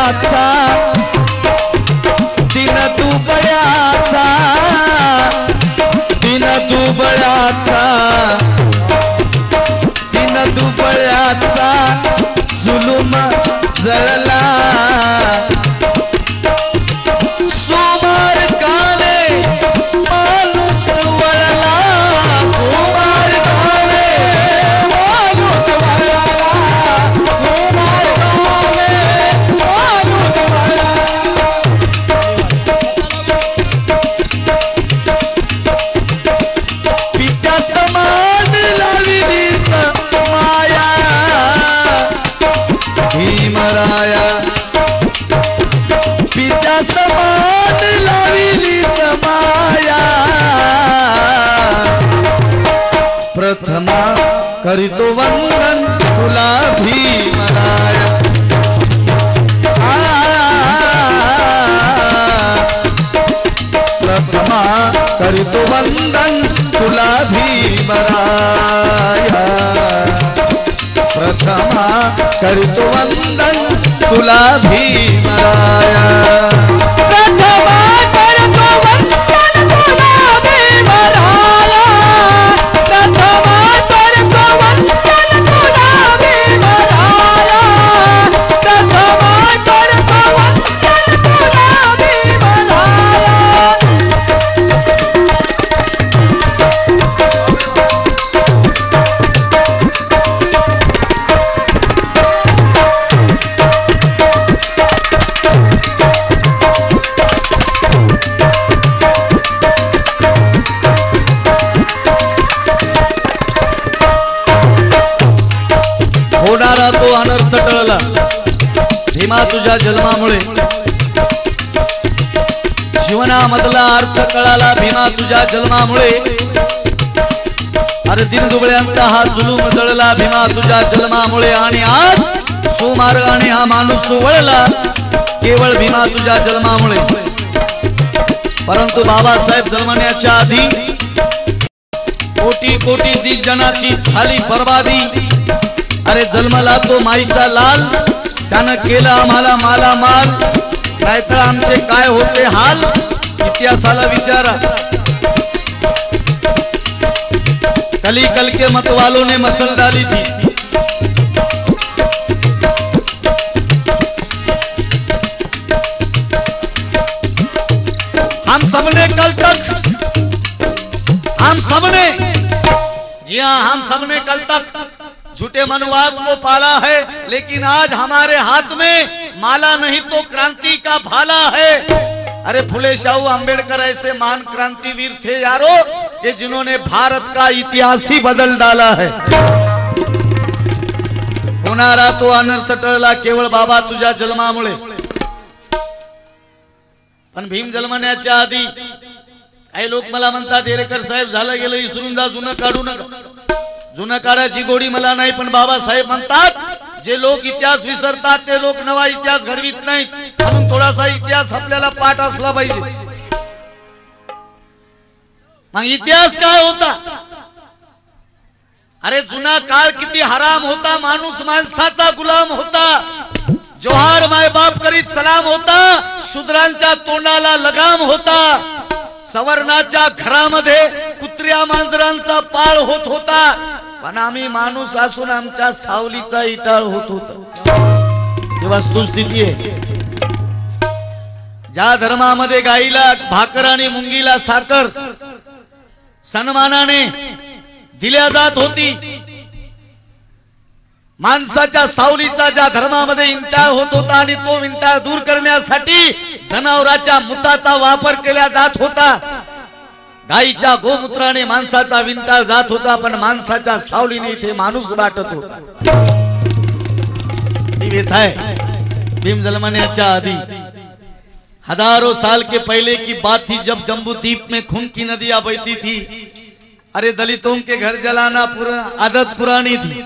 दुबळ्याचा दिन दुबळ्याचा दिन दुबळ्याचा दिन दुबळ्याचा जुलूम जळला सोमार काले माणूस वळला सोमार काले माणूस वळला सोमार काले माणूस वळला पित्या समान लाविली माया भीमराया पित्या समान लाविली समाया प्रथमा करीतो वंदन तुला भीमराया प्रथमा करीतो वंदन तुला भीमराया प्रथमा करीतो वंदन तुला भीमराया प्रथमा करतो वंदन तुला भीमराया प्रथमा करतो वंदन तुला भीमराया प्रथमा करतो वंदन तुला भीमराया होणारा तो अनर्थ टळला भीमा तुझ्या जन्मामुळे जीवनामधला अर्थ कळाला भीमा तुझ्या जन्मामुळे अरे दिन दुबळ्यांचा हा जुलूम जळला भीमा तुझ्या जन्मामुळे आणि आज सुमार्गाने हा माणूस वळला केवळ भीमा तुझ्या जन्मामुळे परंतु बाबासाहेब जन्मण्याच्या आधी कोटी कोटी दिग्जनाची झाली बर्बादी अरे जन्मला तो माईचा लाल त्यानं केलं आम्हाला माला माल नाहीतर आमचे काय होते हाल इतिहासाला विचारा कली कल के मतवालों ने मसल डाली थी हम सबने कल तक जी हाँ हम सबने कल तक झूठे मनुवाद को पाला है लेकिन आज हमारे हाथ में माला नहीं तो क्रांति का भाला है अरे फुले शाहू अंबेडकर ऐसे महान क्रांतिवीर थे यारो कि जिन्होंने भारत का इतिहास ही बदल डाला है होणारा तो अनर्थ टळला केवळ बाबा तुझ्या जन्मामुळे पण भीम जन्मण्याच्या आधी काही लोक मला म्हणतात देरेकर साहेब झालं गेलं विसरून जा जुनं काढू नका जुनं काढायची गोडी मला नाही पण बाबासाहेब म्हणतात जे लोक इतिहास विसरतात ते लोक नवा इतिहास घडवित नाहीत म्हणून थोडासा इतिहास आपल्याला पाठ असला पाहिजे मग इतिहास काय होता अरे जुना काळ किती हराम होता माणूस माणसाचा गुलाम होता जोहार माय बाप करीत सलाम होता शूद्रांच्या तोंडाला लगाम होता सवर्णाच्या घरामध्ये कुत्र्या मांजरांचा पाळ होत होता पण आम्ही माणूस असून आमच्या सावलीचा इटाळ होत होता ही वस्तुस्थिती आहे ज्या धर्मामध्ये गाईला भाकर आणि मुंगीला साखर सन्मानाने दिल्या जात होती माणसाच्या सावलीचा ज्या धर्मामध्ये इंटाळ होत होता आणि तो इंटाळ दूर करण्यासाठी जनावराच्या मुताचा वापर केला जात होता गाईच्या गोमूत्राने माणसाचा विंटाळ जात होता पण माणसाच्या सावलीने इथे माणूस वाटत होता भीम जन्मण्याच्या आधी हजारों साल के पहले की बात थी जब जम्बूद्वीप में खून की नदियां बहती थी अरे दलितों के घर जलाना आदत पुरानी थी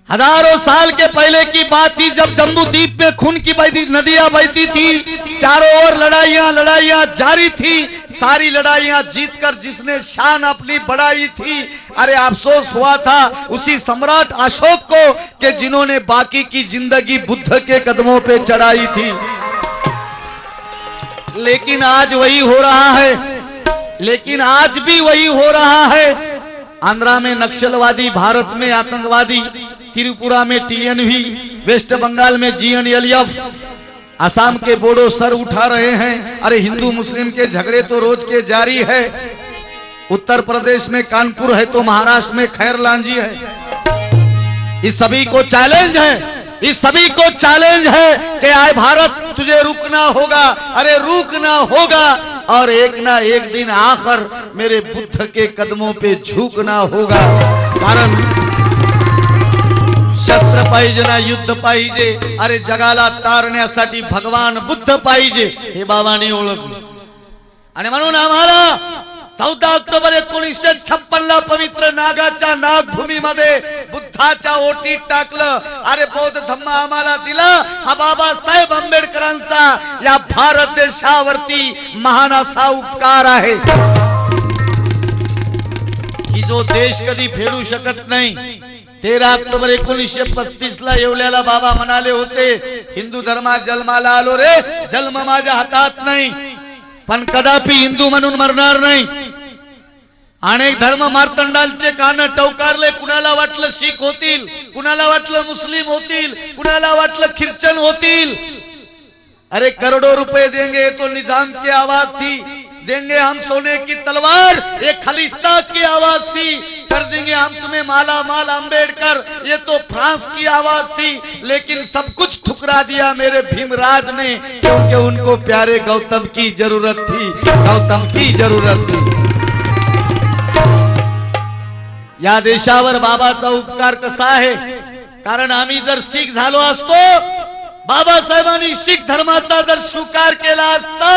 हजारों साल के पहले की बात थी जब जम्बूद्वीप में खून की नदियां बहती थी चारों ओर लड़ाइयां जारी थी सारी लड़ाइयां जीतकर जिसने शान अपनी बढ़ाई थी, अरे अफसोस हुआ था उसी सम्राट अशोक को कि जिन्होंने बाकी की जिंदगी बुद्ध के कदमों पे चढ़ाई थी। लेकिन आज वही हो रहा है, लेकिन आज भी वही हो रहा है। आंध्रा में नक्सलवादी, भारत में आतंकवादी, त्रिपुरा में टीएनवी, वेस्ट बंगाल में जीएनएलएफ, असम के बोडो सर उठा रहे हैं। अरे हिंदू मुस्लिम के झगड़े तो रोज के जारी है। उत्तर प्रदेश में कानपुर है तो महाराष्ट्र में खैरलांजी है। इस सभी को चैलेंज है, इस सभी को चैलेंज है कि आए भारत तुझे रुकना होगा, अरे रुकना होगा और एक ना एक दिन आखिर मेरे बुद्ध के कदमों पे झुकना होगा। कारण शस्त्र पाहिजे ना युद्ध पाहिजे, अरे जगाला तारण्यासाठी भगवान बुद्ध पाहिजे हे बाबांनी ओळखलं। आणि म्हणून आम्हाला 14 ऑक्टोबर 1956 ला पवित्र नागाच्या नागभूमीमध्ये बुद्धाच्या ओटीत टाकलं। अरे बौद्ध धम्म आम्हाला दिला हा बाबासाहेब आंबेडकरांचा या भारत देशावरती महान असा उपकार आहे की जो देश कधी फेडू शकत नाही। 13 ऑक्टोबर 1935 ला येवल्याला बाबा म्हणाले होते, हिंदू धर्मात जन्माला आलो रे, जन्म माझ्या हातात नाही पण कदापि हिंदू म्हणून मरणार नाही। अनेक धर्म मार्तंडालचे कान टवकारले, कुणाला वाटलं शीख होतील, कुणाला वाटलं मुस्लिम होतील, कुणाला वाटलं ख्रिश्चन होतील। अरे करोड़ों रुपए देंगे तो निजाम की आवाज थी, देंगे हम सोने की तलवार ये खालिस्तान की आवाज थी, कर देंगे हम तुम्हें माला माल अम्बेडकर ये तो फ्रांस की आवाज थी। लेकिन सब कुछ ठुकरा दिया मेरे भीमराज ने, क्योंकि उनको प्यारे गौतम की जरूरत थी, गौतम की जरूरत थी। या देशावर बाबाचा उपकार कसा आहे, कारण आम्ही जर शीख झालो असतो, बाबासाहेबांनी शीख धर्माचा जर स्वीकार केला असता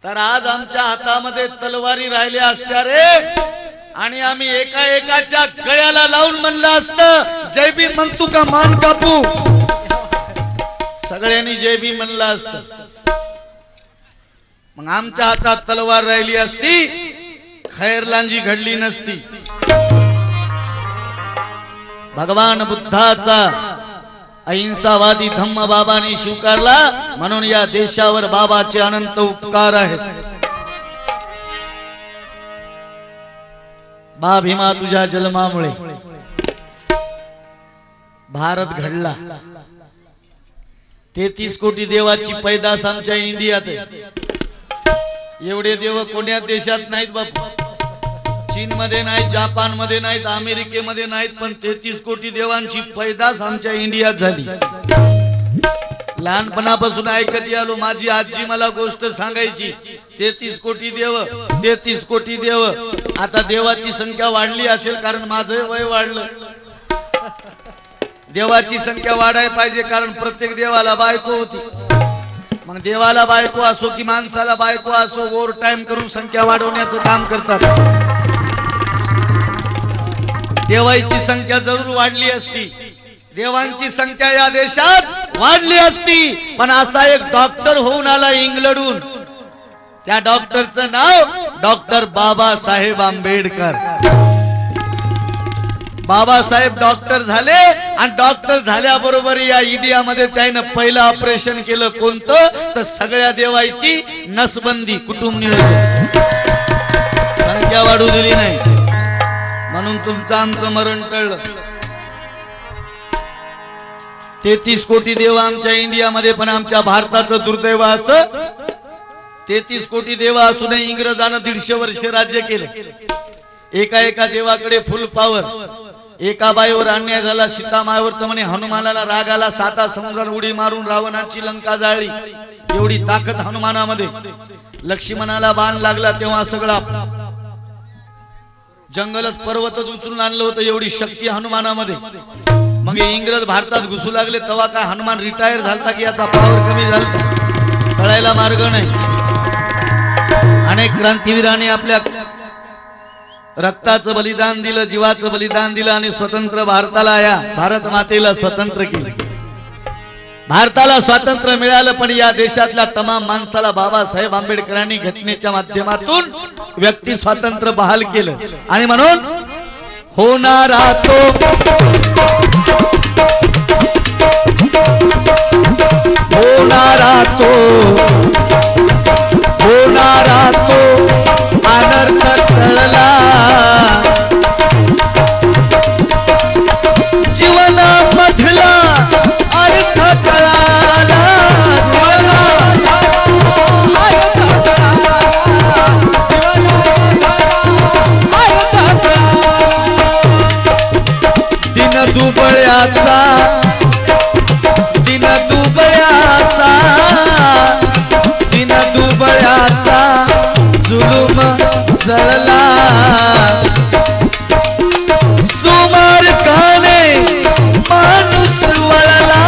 तर आज आमच्या हातामध्ये तलवारी राहिल्या असत्या रे, आणि आम्ही एका एकाच्या गळ्याला लावून म्हणलं असतं जय भीम म्हणतो का मान कापू, सगळ्यांनी जय भीम म्हणलं असतं। मग आमच्या हातात तलवार राहिली असती, खैरलांजी घडली नसती। भगवान बुद्धाचा अहिंसावादी धम्म बाबांनी स्वीकारला, म्हणून या देशावर बाबाचे अनंत उपकार आहेत। बा भीमा तुझ्या जन्मामुळे भारत घडला। 33 कोटी देवाची पैदास आमच्या इंडियात आहे। एवढे देव कोण्या देशात नाहीत बापू, चीन मध्ये नाहीत, जापान मध्ये नाहीत, अमेरिकेमध्ये नाहीत, पण 33 कोटी देवांची पैदास आमच्या इंडियात झाली। लहानपणापासून ऐकत आलो, माझी आजी मला गोष्ट सांगायची, 33 कोटी देव, 33 कोटी देव। आता देवाची संख्या वाढली असेल, कारण माझं वय वाढलं। देवाची संख्या वाढायला पाहिजे, कारण प्रत्येक देवाला बायको होती। मग देवाला बायको असो की माणसाला बायको असो, ओव्हर टाइम करून संख्या वाढवण्याचं काम करतात। देवाची संख्या जरूर वाढली असती, देवांची संख्या या देशात वाढली असती, पण असा एक डॉक्टर होऊन आला इंग्लंडहून, त्या डॉक्टरचं नाव डॉक्टर बाबासाहेब आंबेडकर। बाबासाहेब डॉक्टर झाले आणि डॉक्टर झाल्याबरोबर या इंडियामध्ये त्याने पहिलं ऑपरेशन केलं, कोणतं तर सगळ्या देवाची नसबंदी, कुटुंब नियोजन। संख्या वाढू दिली नाही, म्हणून तुमचं आमचं मरण टळलं। 33 कोटी देव आमच्या इंडियामध्ये, पण आमच्या भारताचं दुर्दैव असं 33 कोटी देव असूनही इंग्रजांना 150 वर्ष राज्य केलं। एका एका देवाकडे फुल पॉवर। एका बाईवर अन्याय झाला, सीतामाईवर, तर म्हणे हनुमानाला राग आला, 7 समुद्रात उडी मारून रावणाची लंका जाळली। एवढी ताकद हनुमानामध्ये। लक्ष्मणाला बाण लागला तेव्हा सगळा जंगलच पर्वतच उचलून आणलं होतं, एवढी शक्ती हनुमानामध्ये। मग इंग्रज भारतात घुसू लागले तेव्हा काय हनुमान रिटायर झालता की याचा पॉवर कमी झाला, कळायला मार्ग नाही। अनेक क्रांतिवीरांनी आपल्या रक्ताचं बलिदान दिलं, जीवाचं बलिदान दिलं आणि स्वतंत्र भारताला, या भारत मातेला स्वतंत्र केलं। भारताला स्वातंत्र्य मिळालं, पण या देशातल्या तमाम माणसाला बाबासाहेब आंबेडकरांनी घटनेच्या माध्यमातून व्यक्ती स्वातंत्र्य बहाल केलं. आणि म्हणून होणारा तो अनर्थ टळला, जीवनामधला अर्थ कळाला, दिन दुबळ्याचा जुलूम जळला, सुमार्गाने माणूस वळला,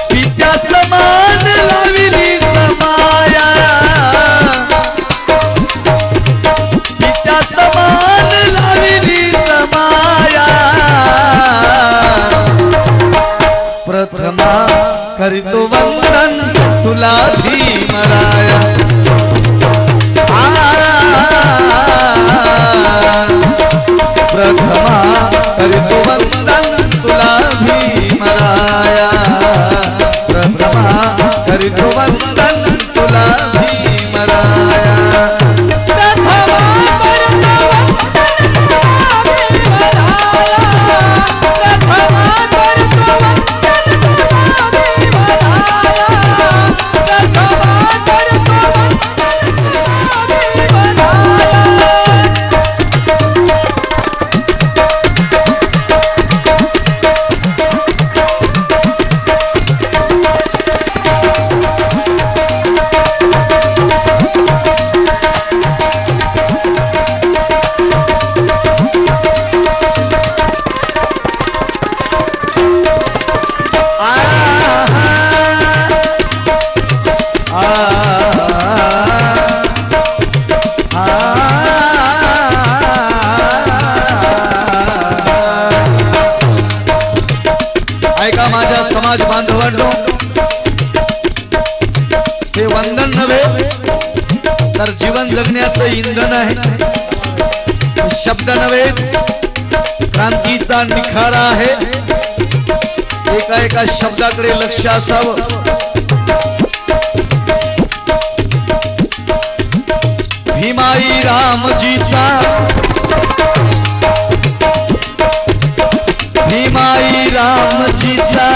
पित्या समान लाविली समाया, पित्या समान लाविली समाया, प्रथमा करीतो वंदन तुला भीमराया, प्रथमा करीतो वंदन तुला भीमराया, प्रथमा करीतो वंदन तुला भीमराया, ऐका माझ्या समाज बांधवांनो, हे वंदन नव्हे तर जीवन जगण्याचं इंधन आहे. शब्द नव्हे, क्रांतीचा निखारा आहे. एका एका शब्दाकडे लक्ष असावं. भीमाई रामजीचा, भीमाई रामजीचा,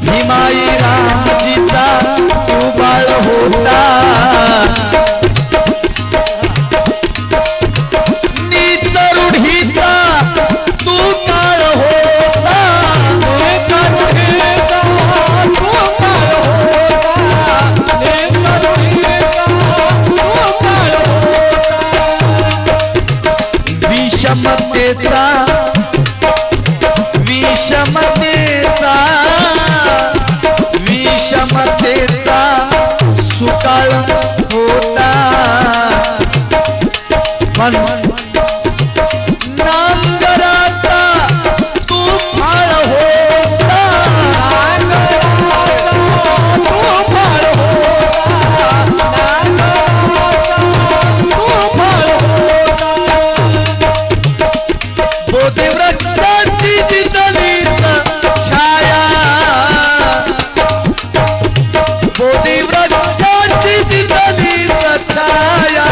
भीमाई रामजीचा तू बाळ होता, नीच रूढीचा तू काळ होता, नीच रूढीचा तू काळ होता, नीच रूढीचा तू काळ होता, विषमतेचा विषमतेचा विषमतेचा सुकाळ होता, पण नांगराचा तू फाळ होता, नांगराचा तू फाळ होता, नांगराचा तू फाळ होता, बोधिवृक्षाची जितली छाया, बोधिवृक्षाची जितली छाया,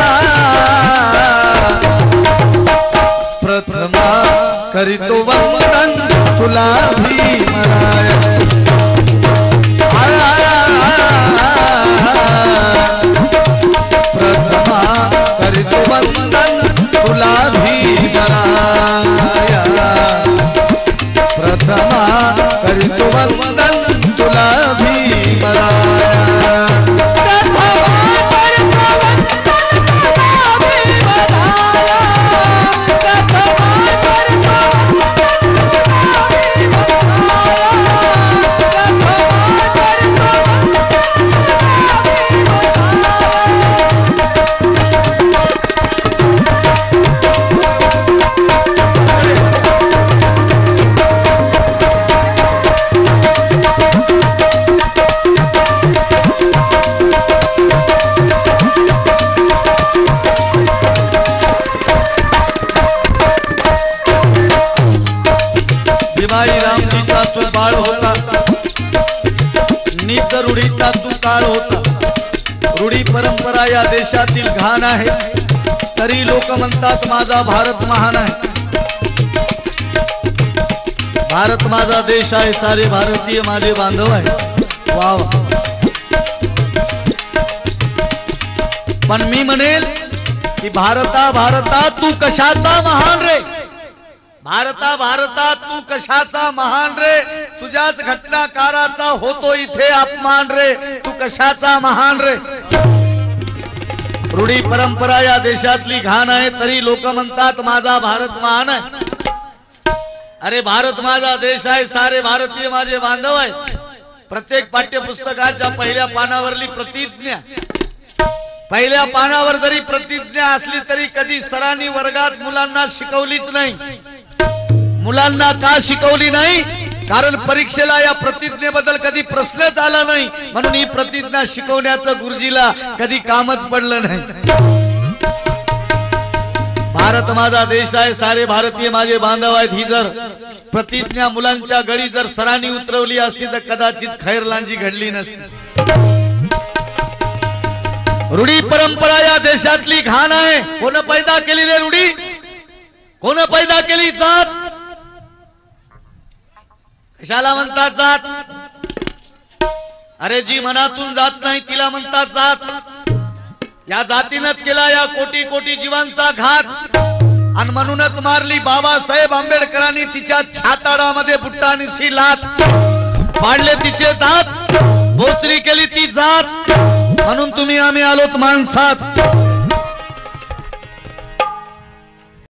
हीच रूढीचा तू काळ होता. रूढी परंपरा या देशातील घाण आहे, तरी लोक म्हणतात माझा भारत महान आहे. भारत माझा देश आहे, सारे भारतीय माझे बांधव आहे. वा वा. पण मी म्हणेल की भारता भारता तू कशाचा महान रे. भारता भारता तू कशाचा महान रे. तुझ्याच घटनाकाराचा होतो इथे अपमान रे. तू कशाचा महान रे. रूढी परंपरा या देशातली घाण आहे, तरी लोक म्हणतात माझा भारत महान आहे. अरे भारत माझा देश आहे, सारे भारतीय माझे बांधव आहे. प्रत्येक पाठ्यपुस्तकाच्या पहिल्या पानावरली प्रतिज्ञा, पहिल्या पानावर जरी प्रतिज्ञा असली तरी कधी सरांनी वर्गात मुलांना शिकवलीच नाही. मुलांना का शिकवली नाही? कारण परीक्षेला या प्रतिज्ञेबद्दल कधी प्रश्नच आला नाही, म्हणून ही प्रतिज्ञा शिकवण्याचं गुरुजीला कधी कामच पडलं नाही. भारत माझा देश आहे, सारे भारतीय माझे बांधव आहेत. ही जर प्रतिज्ञा मुलांच्या गळी जर सरांनी उतरवली असती तर कदाचित खैरलांजी घडली नसती. रूढी परंपरा या देशातली घाण आहे. कोण पैदा केली रे रूढी? कोण पैदा केली? जात. कशाला म्हणतात जात? अरे जी मनातून जात नाही तिला म्हणतात जात. या जातीनच केला या कोटी कोटी जीवांचा घात, आणि म्हणूनच मारली बाबासाहेब आंबेडकरांनी तिच्या छाताडामध्ये बुट्टानिशी लात, पाडले तिचे दात, बोचरी केली ती जात. म्हणून तुम्ही आम्ही आलोत माणसात.